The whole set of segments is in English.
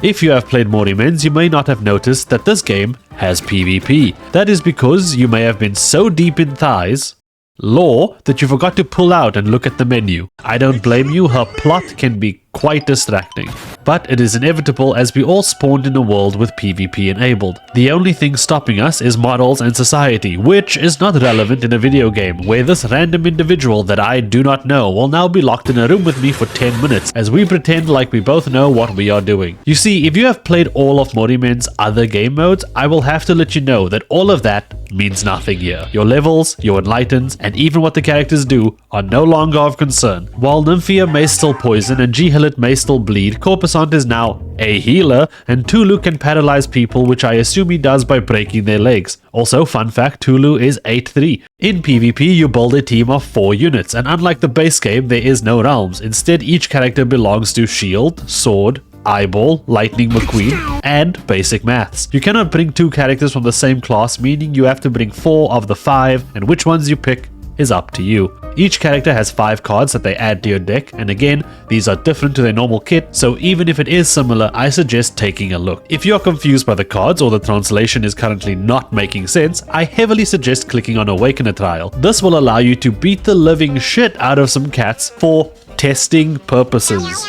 If you have played Morimens, you may not have noticed that this game has PvP. That is because you may have been so deep in thighs lore that you forgot to pull out and look at the menu. I don't blame you, her plot can be quite distracting. But it is inevitable as we all spawned in a world with PvP enabled. The only thing stopping us is models and society, which is not relevant in a video game, where this random individual that I do not know will now be locked in a room with me for 10 minutes as we pretend like we both know what we are doing. You see, if you have played all of Morimens' other game modes, I will have to let you know that all of that means nothing here. Your levels, your enlightens, and even what the characters do are no longer of concern. While Nymphia may still poison and G-Hillit may still bleed, Corpusant is now a healer, and Tulu can paralyze people, which I assume he does by breaking their legs. Also, fun fact, Tulu is 8-3. In PvP, you build a team of 4 units, and unlike the base game, there is no realms. Instead, each character belongs to Shield, Sword, Eyeball, Lightning McQueen, and basic maths. You cannot bring 2 characters from the same class, meaning you have to bring 4 of the 5, and which ones you pick is up to you. Each character has 5 cards that they add to your deck, and again, these are different to their normal kit, so even if it is similar, I suggest taking a look. If you're confused by the cards or the translation is currently not making sense, I heavily suggest clicking on Awaken a Trial. This will allow you to beat the living shit out of some cats for testing purposes.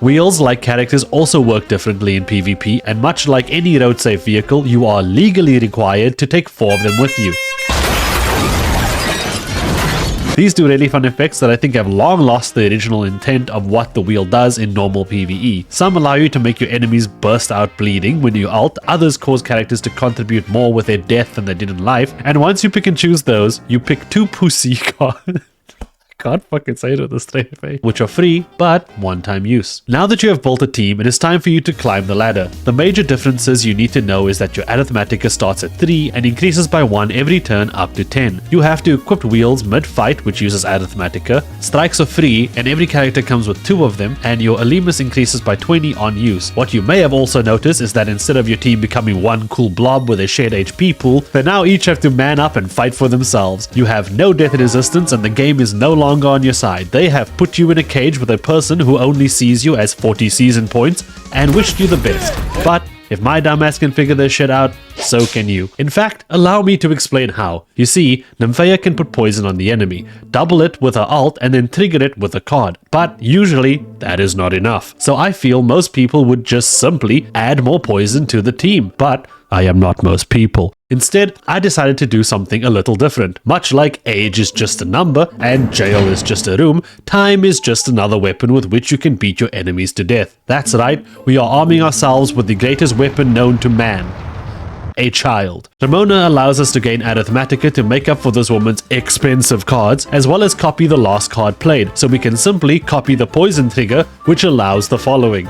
Wheels, like characters, also work differently in PvP, and much like any road safe vehicle, you are legally required to take 4 of them with you. These do really fun effects that I think have long lost the original intent of what the wheel does in normal PvE. Some allow you to make your enemies burst out bleeding when you ult, others cause characters to contribute more with their death than they did in life, and once you pick and choose those, you pick 2 pussy cards. Can't fucking say it with a straight face. Which are free, but one-time use. Now that you have built a team, it is time for you to climb the ladder. The major differences you need to know is that your Arithmetica starts at 3 and increases by 1 every turn up to 10. You have to equip wheels mid-fight, which uses Arithmetica. Strikes are free, and every character comes with 2 of them, and your Alimus increases by 20 on use. What you may have also noticed is that instead of your team becoming one cool blob with a shared HP pool, they now each have to man up and fight for themselves. You have no death resistance, and the game is no longer on your side. They have put you in a cage with a person who only sees you as 40 season points and wished you the best. But if my dumbass can figure this shit out, so can you. In fact, allow me to explain how. You see, Nymphia can put poison on the enemy, double it with her ult, and then trigger it with a card. But usually, that is not enough. So I feel most people would just simply add more poison to the team. But I am not most people. Instead, I decided to do something a little different. Much like age is just a number and jail is just a room, time is just another weapon with which you can beat your enemies to death. That's right, we are arming ourselves with the greatest weapon known to man. A child. Ramona allows us to gain Arithmetica to make up for this woman's expensive cards, as well as copy the last card played, so we can simply copy the poison trigger, which allows the following.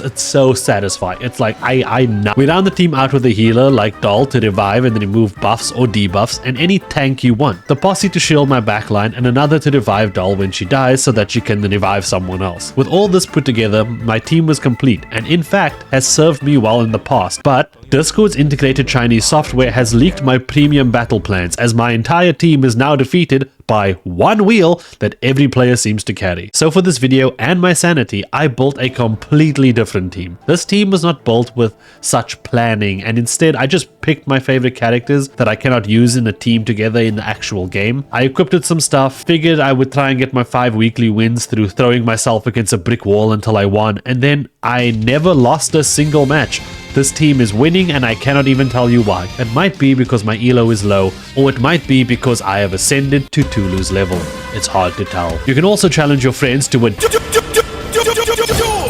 It's so satisfying. It's like, I know. We round the team out with a healer like Doll to revive and remove buffs or debuffs, and any tank you want. The posse to shield my backline, and another to revive Doll when she dies so that she can revive someone else. With all this put together, my team was complete, and in fact has served me well in the past. But Discord's integrated Chinese software has leaked my premium battle plans, as my entire team is now defeated by one wheel that every player seems to carry. So for this video and my sanity, I built a completely different team. This team was not built with such planning, and instead I just picked my favorite characters that I cannot use in a team together in the actual game. I equipped it some stuff, figured I would try and get my 5 weekly wins through throwing myself against a brick wall until I won, and then I never lost a single match. This team is winning, and I cannot even tell you why. It might be because my elo is low, or it might be because I have ascended to Tulu's level. It's hard to tell. You can also challenge your friends to win,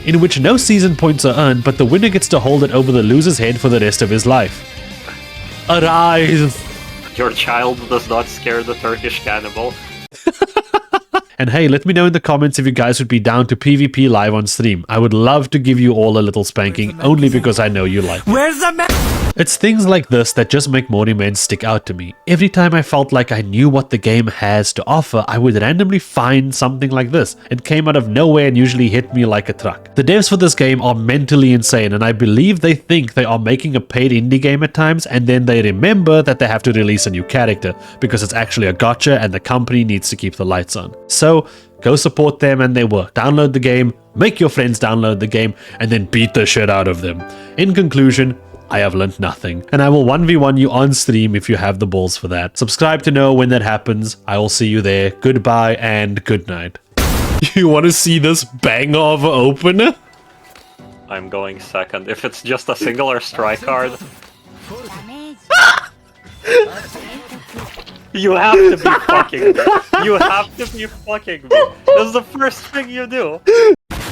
in which no season points are earned, but the winner gets to hold it over the loser's head for the rest of his life. Arise! Your child does not scare the Turkish cannibal. And hey, let me know in the comments if you guys would be down to PvP live on stream. I would love to give you all a little spanking, only because I know you like it. Where's the map? It's things like this that just make Morimens stick out to me. Every time I felt like I knew what the game has to offer, I would randomly find something like this. It came out of nowhere and usually hit me like a truck. The devs for this game are mentally insane, and I believe they think they are making a paid indie game at times, and then they remember that they have to release a new character because it's actually a gacha and the company needs to keep the lights on. So Go support them and their work. Download the game, make your friends download the game, and then beat the shit out of them. In conclusion, I have learnt nothing, and I will 1v1 you on stream if you have the balls for that. Subscribe to know when that happens. I will see you there. Goodbye and good night. You want to see this banger of an opener? I'm going second. If it's just a singular strike card. You have to be fucking me. You have to be fucking me. This is the first thing you do.